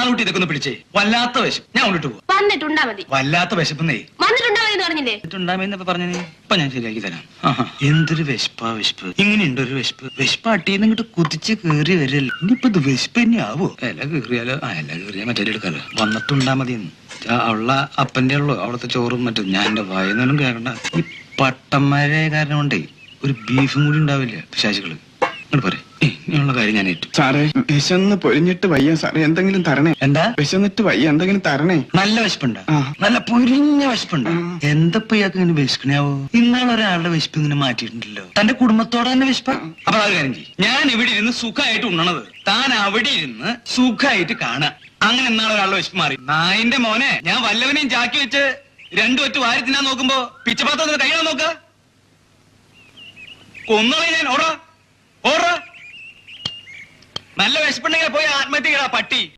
നാളൂട്ടി ഇതൊക്കെ ഒന്ന് പിടിച്ചേ. വല്ലാത്ത വിശപ്പ്. ഞാൻ കൊണ്ടിട്ട് പോവാ. വന്നിട്ടുണ്ടാ മതി. വല്ലാത്ത വിശപ്പെന്നേ. വന്നിട്ടുണ്ടാവെന്ന് പറഞ്ഞില്ലേ? ഉണ്ടാമെന്നപ്പോ പറഞ്ഞു. ഇപ്പൊ ഞാൻ ശരിയാക്കി തരാം. എന്തൊരു വിശപ്പാ വിശപ്പ്. ഇങ്ങനെയുണ്ട് ഒരു വിശപ്പ്. വിശപ്പ് അട്ടിന്ന് ഇങ്ങോട്ട് കുതിച്ച് കേറി വരല്ലോ. ഇനിയിപ്പൊ ഇത് വിശപ്പ് തന്നെ ആവോ? ഇല കീറിയാലോ? ഇല കീറിയാ മറ്റേ എടുക്കാലോ. വന്നിട്ടുണ്ടാ മതി. അവള അപ്പന്റെ ഉള്ളു അവിടുത്തെ ചോറും മറ്റും. ഞാൻ എന്റെ വായനൊന്നും കേൾക്കണ്ട. ഈ പട്ടന്മാരെ കാരണം കൊണ്ടേ ഒരു ബീഫും കൂടി ഉണ്ടാവില്ല പിശാചുകള്. പോരെ ഇങ്ങനെയുള്ള കാര്യം ഞാൻ ഏറ്റു. സാറേ വിശന്ന് പൊരിഞ്ഞിട്ട് വയ്യ സാറേ, എന്തെങ്കിലും തരണേ. എന്താ? വിശന്നിട്ട് വയ്യ, എന്തെങ്കിലും തരണേ. നല്ല വിശപ്പുണ്ട? നല്ല പൊരിഞ്ഞ വിശപ്പുണ്ട്. എന്തപ്പോ ഇയാൾക്ക് ഇങ്ങനെ വിശക്കണാവോ? ഇന്നാളൊരാളുടെ വിശപ്പ് ഇങ്ങനെ മാറ്റിയിട്ടുണ്ടല്ലോ. തന്റെ കുടുംബത്തോടെ തന്നെ വിശപ്പ. അപ്പൊ അത് കാര്യം ചെയ്യും. ഞാൻ ഇവിടെ ഇരുന്ന് സുഖമായിട്ട് ഉണ്ണണത് താൻ അവിടെ ഇരുന്ന് സുഖമായിട്ട് കാണാ. അങ്ങനെ ഇന്നാളൊരാളുടെ വിശപ്പ് മാറി. നായന്റെ മോനെ, ഞാൻ വല്ലവനെയും ചാക്കി വെച്ച് രണ്ടു ഒറ്റ വാരി തിന്നാൻ നോക്കുമ്പോ പിച്ചപാത്രം കഴിയാൻ നോക്ക. കൊന്നോളെ ഞാൻ. ഓടാ ഓടാ. നല്ല വിശപ്പുണ്ടെങ്കിൽ പോയി ആത്മഹത്യ ചെയ്യടാ പട്ടി.